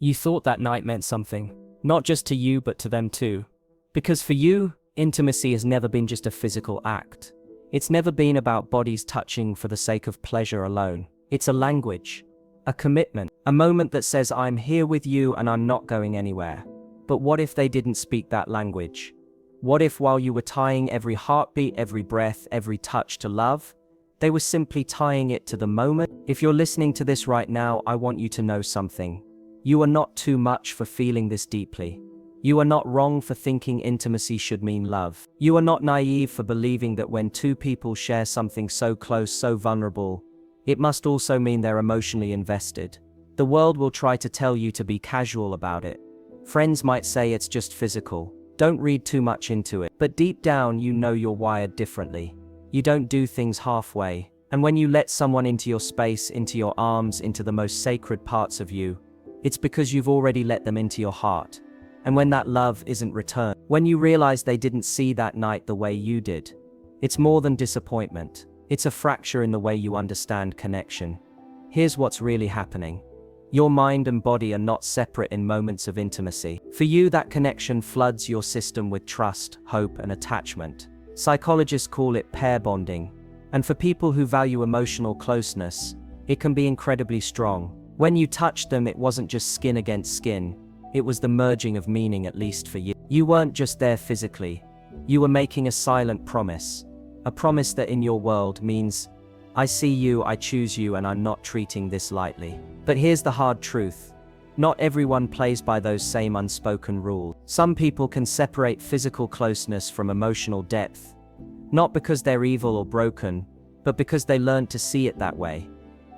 You thought that night meant something, not just to you but to them too. Because for you, intimacy has never been just a physical act. It's never been about bodies touching for the sake of pleasure alone. It's a language, a commitment, a moment that says I'm here with you and I'm not going anywhere. But what if they didn't speak that language? What if while you were tying every heartbeat, every breath, every touch to love, they were simply tying it to the moment? If you're listening to this right now, I want you to know something. You are not too much for feeling this deeply. You are not wrong for thinking intimacy should mean love. You are not naive for believing that when two people share something so close, so vulnerable, it must also mean they're emotionally invested. The world will try to tell you to be casual about it. Friends might say it's just physical. Don't read too much into it. But deep down, you know you're wired differently. You don't do things halfway. And when you let someone into your space, into your arms, into the most sacred parts of you, it's because you've already let them into your heart. And when that love isn't returned, when you realize they didn't see that night the way you did, it's more than disappointment. It's a fracture in the way you understand connection. Here's what's really happening. Your mind and body are not separate in moments of intimacy. For you, that connection floods your system with trust, hope, and attachment. Psychologists call it pair bonding. And for people who value emotional closeness, it can be incredibly strong. When you touched them, it wasn't just skin against skin. It was the merging of meaning, at least for you. You weren't just there physically. You were making a silent promise. A promise that in your world means, I see you, I choose you, and I'm not treating this lightly. But here's the hard truth. Not everyone plays by those same unspoken rules. Some people can separate physical closeness from emotional depth. Not because they're evil or broken, but because they learned to see it that way.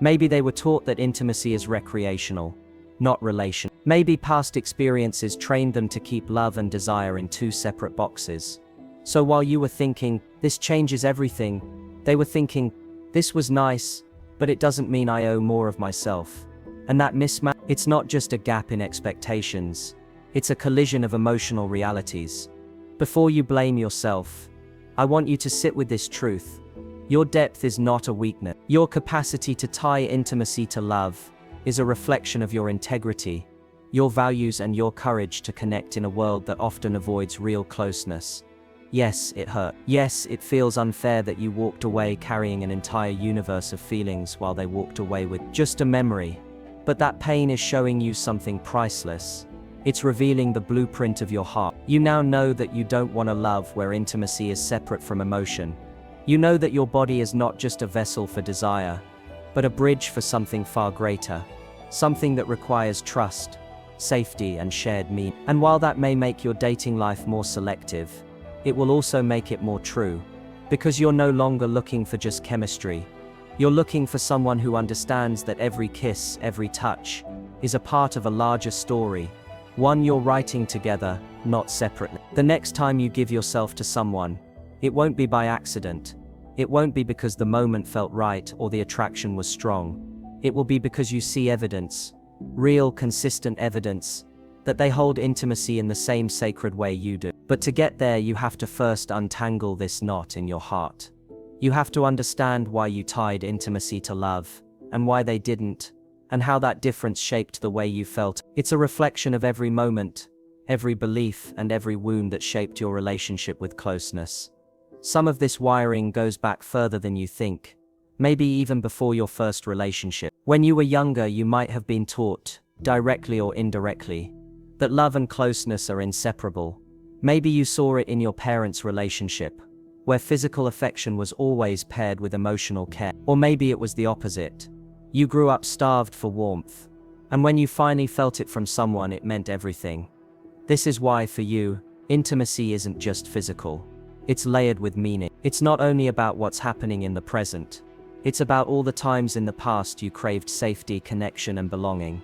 Maybe they were taught that intimacy is recreational, not relational. Maybe past experiences trained them to keep love and desire in two separate boxes. So while you were thinking, this changes everything, they were thinking, this was nice, but it doesn't mean I owe more of myself. And that mismatch, it's not just a gap in expectations, it's a collision of emotional realities. Before you blame yourself, I want you to sit with this truth. Your depth is not a weakness. Your capacity to tie intimacy to love is a reflection of your integrity, your values, and your courage to connect in a world that often avoids real closeness. Yes, it hurt. Yes, it feels unfair that you walked away carrying an entire universe of feelings while they walked away with just a memory. But that pain is showing you something priceless. It's revealing the blueprint of your heart. You now know that you don't want a love where intimacy is separate from emotion. You know that your body is not just a vessel for desire, but a bridge for something far greater. Something that requires trust, safety, and shared meaning. And while that may make your dating life more selective, it will also make it more true. Because you're no longer looking for just chemistry. You're looking for someone who understands that every kiss, every touch, is a part of a larger story. One you're writing together, not separately. The next time you give yourself to someone, it won't be by accident. It won't be because the moment felt right or the attraction was strong. It will be because you see evidence, real, consistent evidence, that they hold intimacy in the same sacred way you do. But to get there, you have to first untangle this knot in your heart. You have to understand why you tied intimacy to love, and why they didn't, and how that difference shaped the way you felt. It's a reflection of every moment, every belief, and every wound that shaped your relationship with closeness. Some of this wiring goes back further than you think, maybe even before your first relationship. When you were younger, you might have been taught, directly or indirectly, that love and closeness are inseparable. Maybe you saw it in your parents' relationship, where physical affection was always paired with emotional care. Or maybe it was the opposite. You grew up starved for warmth, and when you finally felt it from someone, it meant everything. This is why, for you, intimacy isn't just physical. It's layered with meaning. It's not only about what's happening in the present. It's about all the times in the past you craved safety, connection, and belonging.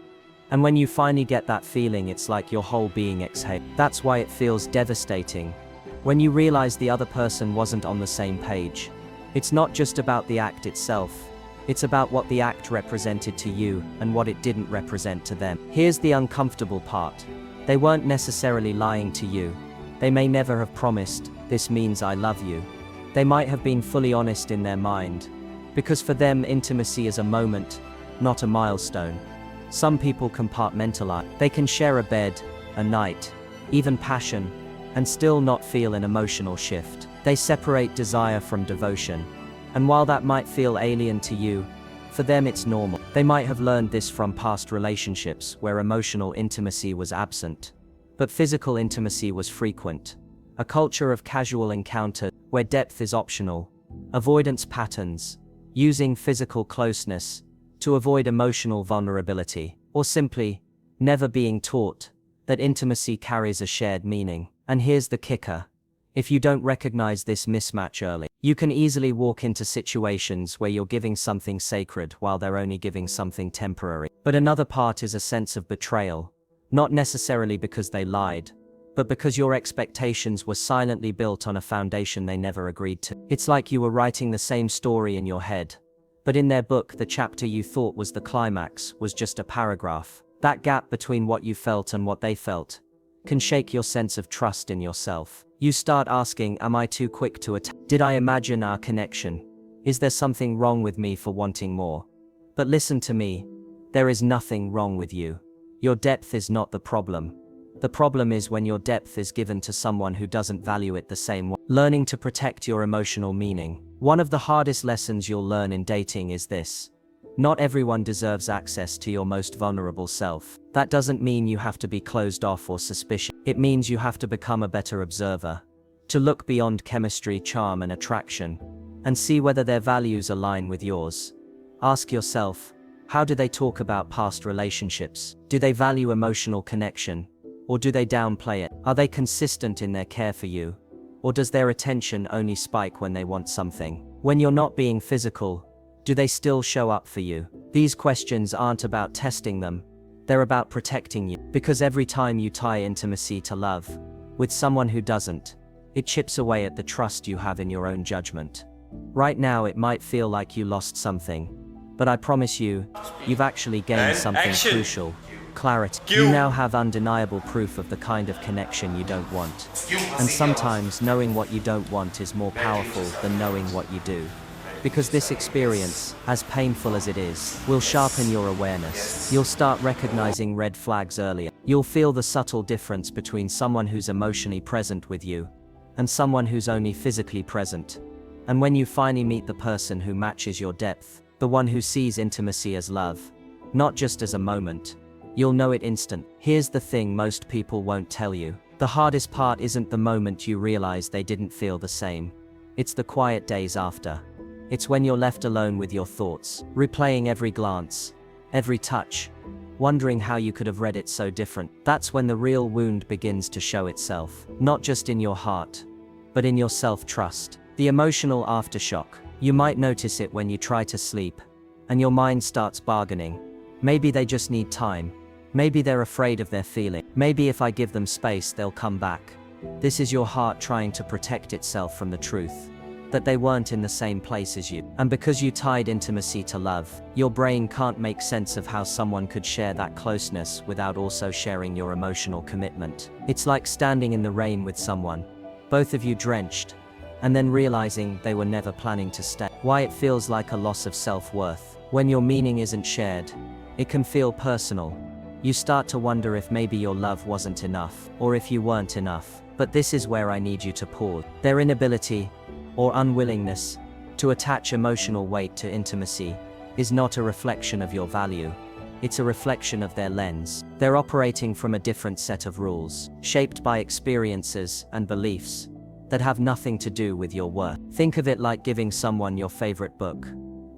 And when you finally get that feeling, it's like your whole being exhales. That's why it feels devastating. When you realize the other person wasn't on the same page. It's not just about the act itself. It's about what the act represented to you and what it didn't represent to them. Here's the uncomfortable part. They weren't necessarily lying to you. They may never have promised, "This means I love you." They might have been fully honest in their mind. Because for them, intimacy is a moment, not a milestone. Some people compartmentalize. They can share a bed, a night, even passion, and still not feel an emotional shift. They separate desire from devotion. And while that might feel alien to you, for them it's normal. They might have learned this from past relationships where emotional intimacy was absent, but physical intimacy was frequent. A culture of casual encounter where depth is optional, avoidance patterns, using physical closeness to avoid emotional vulnerability, or simply never being taught that intimacy carries a shared meaning. And here's the kicker. If you don't recognize this mismatch early, you can easily walk into situations where you're giving something sacred while they're only giving something temporary. But another part is a sense of betrayal, not necessarily because they lied, but because your expectations were silently built on a foundation they never agreed to. It's like you were writing the same story in your head, but in their book, the chapter you thought was the climax was just a paragraph. That gap between what you felt and what they felt can shake your sense of trust in yourself. You start asking, am I too quick to attack? Did I imagine our connection? Is there something wrong with me for wanting more? But listen to me, there is nothing wrong with you. Your depth is not the problem. The problem is when your depth is given to someone who doesn't value it the same way. Learning to protect your emotional meaning. One of the hardest lessons you'll learn in dating is this. Not everyone deserves access to your most vulnerable self. That doesn't mean you have to be closed off or suspicious. It means you have to become a better observer, to look beyond chemistry, charm, and attraction, and see whether their values align with yours. Ask yourself, how do they talk about past relationships? Do they value emotional connection? Or do they downplay it? Are they consistent in their care for you? Or does their attention only spike when they want something? When you're not being physical, do they still show up for you? These questions aren't about testing them, they're about protecting you. Because every time you tie intimacy to love, with someone who doesn't, it chips away at the trust you have in your own judgment. Right now it might feel like you lost something, but I promise you, you've actually gained something crucial. Clarity. You now have undeniable proof of the kind of connection you don't want. And sometimes knowing what you don't want is more powerful than knowing what you do. Because this experience, as painful as it is, will sharpen your awareness. You'll start recognizing red flags earlier. You'll feel the subtle difference between someone who's emotionally present with you and someone who's only physically present. And when you finally meet the person who matches your depth, the one who sees intimacy as love, not just as a moment, you'll know it instant. Here's the thing most people won't tell you. The hardest part isn't the moment you realize they didn't feel the same. It's the quiet days after. It's when you're left alone with your thoughts, replaying every glance, every touch, wondering how you could have read it so different. That's when the real wound begins to show itself, not just in your heart, but in your self-trust. The emotional aftershock. You might notice it when you try to sleep, and your mind starts bargaining. Maybe they just need time. Maybe they're afraid of their feeling. Maybe if I give them space, they'll come back. This is your heart trying to protect itself from the truth that they weren't in the same place as you. And because you tied intimacy to love, your brain can't make sense of how someone could share that closeness without also sharing your emotional commitment. It's like standing in the rain with someone, both of you drenched, and then realizing they were never planning to stay. Why it feels like a loss of self-worth. When your meaning isn't shared, it can feel personal. You start to wonder if maybe your love wasn't enough, or if you weren't enough. But this is where I need you to pause. Their inability, or unwillingness, to attach emotional weight to intimacy is not a reflection of your value. It's a reflection of their lens. They're operating from a different set of rules, shaped by experiences and beliefs that have nothing to do with your worth. Think of it like giving someone your favorite book,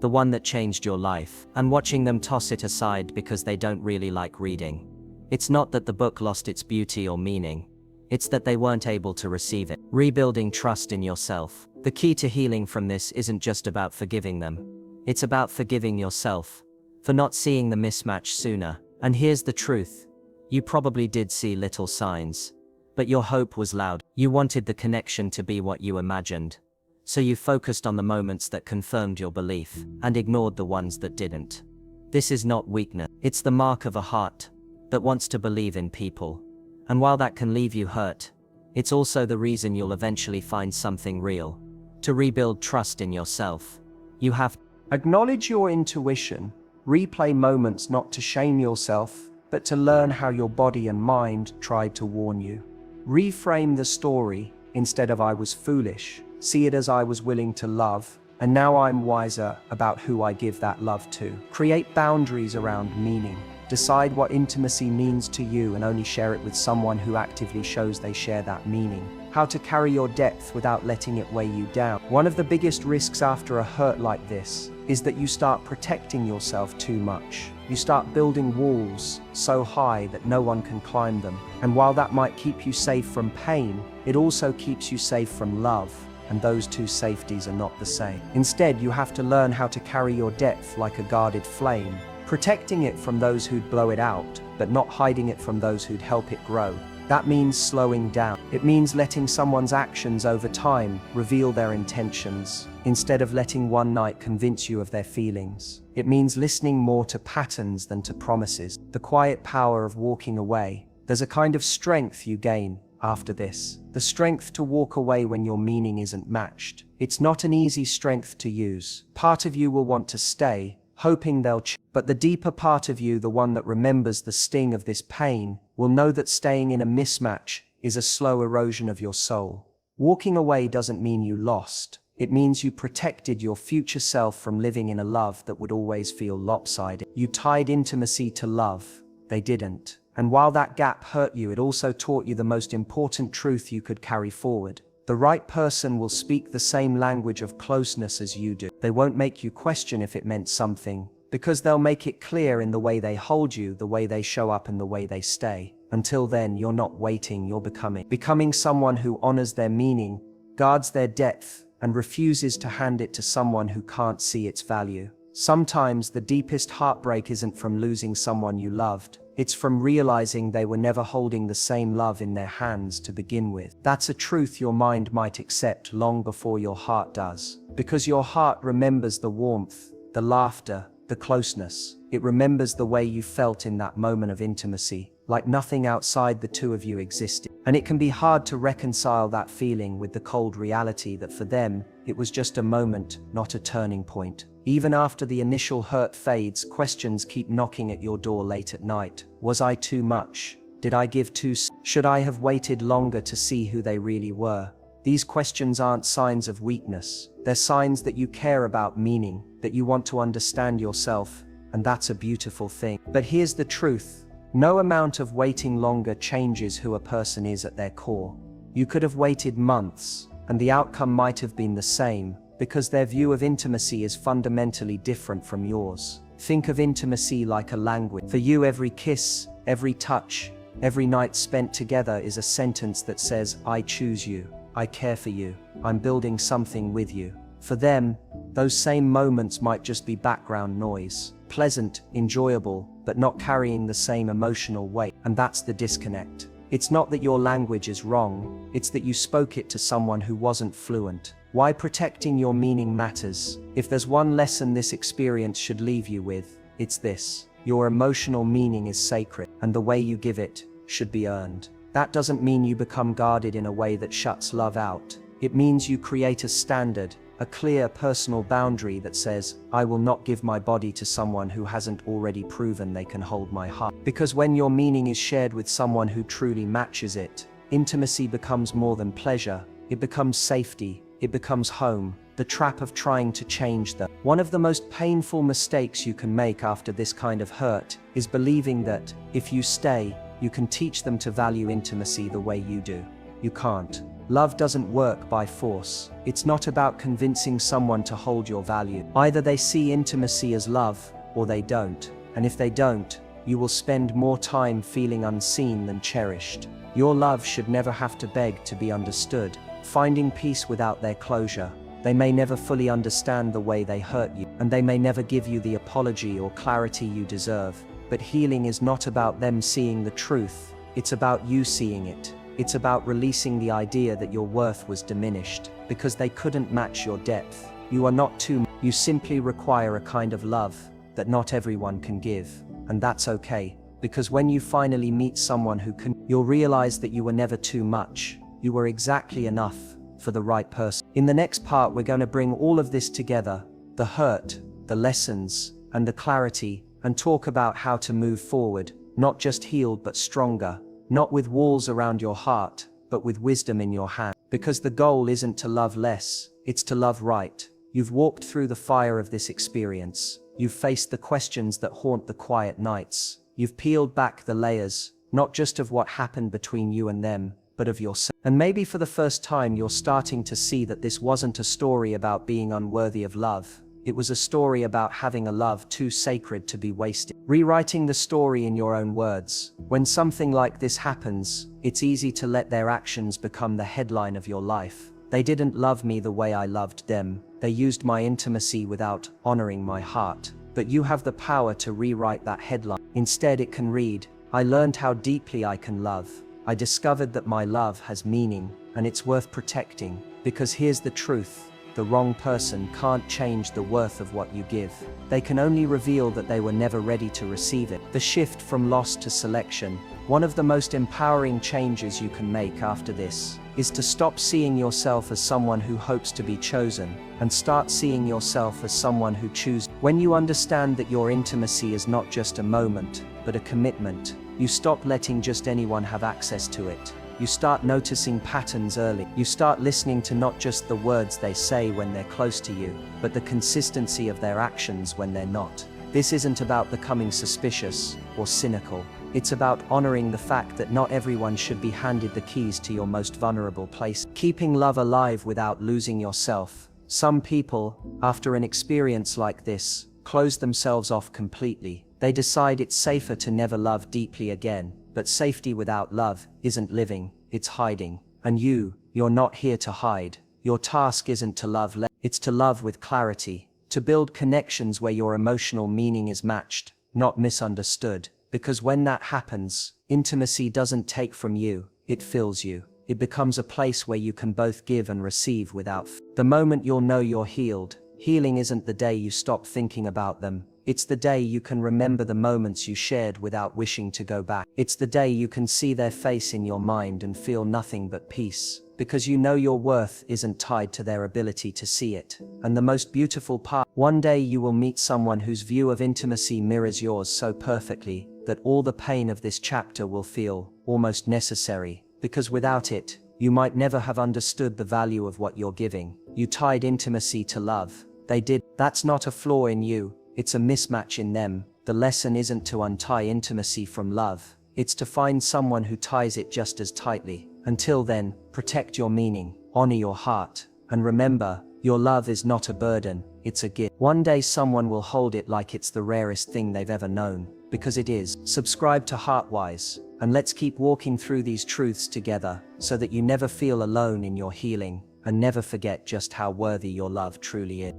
the one that changed your life, and watching them toss it aside because they don't really like reading. It's not that the book lost its beauty or meaning. It's that they weren't able to receive it. Rebuilding trust in yourself. The key to healing from this isn't just about forgiving them. It's about forgiving yourself for not seeing the mismatch sooner. And here's the truth. You probably did see little signs, but your hope was loud. You wanted the connection to be what you imagined. So you focused on the moments that confirmed your belief and ignored the ones that didn't. This is not weakness. It's the mark of a heart that wants to believe in people. And while that can leave you hurt, it's also the reason you'll eventually find something real. To rebuild trust in yourself, you have to acknowledge your intuition, Replay moments not to shame yourself, but to learn how your body and mind tried to warn you. Reframe the story. Instead of "I was foolish," see it as "I was willing to love, and now I'm wiser about who I give that love to." Create boundaries around meaning. Decide what intimacy means to you and only share it with someone who actively shows they share that meaning. How to carry your depth without letting it weigh you down. One of the biggest risks after a hurt like this is that you start protecting yourself too much. You start building walls so high that no one can climb them. And while that might keep you safe from pain, it also keeps you safe from love. And those two safeties are not the same. Instead, you have to learn how to carry your depth like a guarded flame, protecting it from those who'd blow it out, but not hiding it from those who'd help it grow. That means slowing down. It means letting someone's actions over time reveal their intentions, instead of letting one night convince you of their feelings. It means listening more to patterns than to promises. The quiet power of walking away. There's a kind of strength you gain after this. The strength to walk away when your meaning isn't matched. It's not an easy strength to use. Part of you will want to stay, hoping they'll change. But the deeper part of you, the one that remembers the sting of this pain, will know that staying in a mismatch is a slow erosion of your soul. Walking away doesn't mean you lost. It means you protected your future self from living in a love that would always feel lopsided. You tied intimacy to love. They didn't. And while that gap hurt you, it also taught you the most important truth you could carry forward. The right person will speak the same language of closeness as you do. They won't make you question if it meant something, because they'll make it clear in the way they hold you, the way they show up, and the way they stay. Until then, you're not waiting, you're becoming. Becoming someone who honors their meaning, guards their depth, and refuses to hand it to someone who can't see its value. Sometimes the deepest heartbreak isn't from losing someone you loved. It's from realizing they were never holding the same love in their hands to begin with. That's a truth your mind might accept long before your heart does. Because your heart remembers the warmth, the laughter, the closeness. It remembers the way you felt in that moment of intimacy, like nothing outside the two of you existed. And it can be hard to reconcile that feeling with the cold reality that for them, it was just a moment, not a turning point. Even after the initial hurt fades, questions keep knocking at your door late at night. Was I too much? Did I give too soon? Should I have waited longer to see who they really were? These questions aren't signs of weakness. They're signs that you care about meaning, that you want to understand yourself, and that's a beautiful thing. But here's the truth. No amount of waiting longer changes who a person is at their core. You could have waited months, and the outcome might have been the same, because their view of intimacy is fundamentally different from yours. Think of intimacy like a language. For you, every kiss, every touch, every night spent together is a sentence that says, "I choose you, I care for you, I'm building something with you." For them, those same moments might just be background noise, pleasant, enjoyable, but not carrying the same emotional weight. And that's the disconnect. It's not that your language is wrong, it's that you spoke it to someone who wasn't fluent. Why protecting your meaning matters. If there's one lesson this experience should leave you with, it's this. Your emotional meaning is sacred, and the way you give it should be earned. That doesn't mean you become guarded in a way that shuts love out. It means you create a standard, a clear personal boundary that says, "I will not give my body to someone who hasn't already proven they can hold my heart." Because when your meaning is shared with someone who truly matches it, intimacy becomes more than pleasure. It becomes safety. It becomes home. The trap of trying to change them. One of the most painful mistakes you can make after this kind of hurt is believing that, if you stay, you can teach them to value intimacy the way you do. You can't. Love doesn't work by force. It's not about convincing someone to hold your value. Either they see intimacy as love, or they don't. And if they don't, you will spend more time feeling unseen than cherished. Your love should never have to beg to be understood. Finding peace without their closure. They may never fully understand the way they hurt you, and they may never give you the apology or clarity you deserve. But healing is not about them seeing the truth. It's about you seeing it. It's about releasing the idea that your worth was diminished because they couldn't match your depth. You are not too much. You simply require a kind of love that not everyone can give. And that's okay, because when you finally meet someone who can, you'll realize that you were never too much. You were exactly enough for the right person. In the next part, we're going to bring all of this together. The hurt, the lessons, and the clarity, and talk about how to move forward, not just healed but stronger, not with walls around your heart, but with wisdom in your hand. Because the goal isn't to love less, it's to love right. You've walked through the fire of this experience. You've faced the questions that haunt the quiet nights. You've peeled back the layers, not just of what happened between you and them, but of yourself. And maybe for the first time you're starting to see that this wasn't a story about being unworthy of love. It was a story about having a love too sacred to be wasted. Rewriting the story in your own words. When something like this happens, it's easy to let their actions become the headline of your life. They didn't love me the way I loved them. They used my intimacy without honoring my heart. But you have the power to rewrite that headline. Instead, it can read, I learned how deeply I can love. I discovered that my love has meaning, and it's worth protecting. Because here's the truth. The wrong person can't change the worth of what you give. They can only reveal that they were never ready to receive it. The shift from loss to selection. One of the most empowering changes you can make after this is to stop seeing yourself as someone who hopes to be chosen and start seeing yourself as someone who chooses. When you understand that your intimacy is not just a moment, but a commitment, you stop letting just anyone have access to it. You start noticing patterns early. You start listening to not just the words they say when they're close to you, but the consistency of their actions when they're not. This isn't about becoming suspicious or cynical. It's about honoring the fact that not everyone should be handed the keys to your most vulnerable place. Keeping love alive without losing yourself. Some people, after an experience like this, close themselves off completely. They decide it's safer to never love deeply again. But safety without love isn't living, it's hiding. And you're not here to hide. Your task isn't to love less, it's to love with clarity. To build connections where your emotional meaning is matched, not misunderstood. Because when that happens, intimacy doesn't take from you, it fills you. It becomes a place where you can both give and receive without fear. The moment you'll know you're healed, healing isn't the day you stop thinking about them. It's the day you can remember the moments you shared without wishing to go back. It's the day you can see their face in your mind and feel nothing but peace. Because you know your worth isn't tied to their ability to see it. And the most beautiful part, one day you will meet someone whose view of intimacy mirrors yours so perfectly that all the pain of this chapter will feel almost necessary. Because without it, you might never have understood the value of what you're giving. You tied intimacy to love. They did. That's not a flaw in you. It's a mismatch in them. The lesson isn't to untie intimacy from love. It's to find someone who ties it just as tightly. Until then, protect your meaning, honor your heart, and remember, your love is not a burden, it's a gift. One day someone will hold it like it's the rarest thing they've ever known, because it is. Subscribe to Heartwise, and let's keep walking through these truths together, so that you never feel alone in your healing, and never forget just how worthy your love truly is.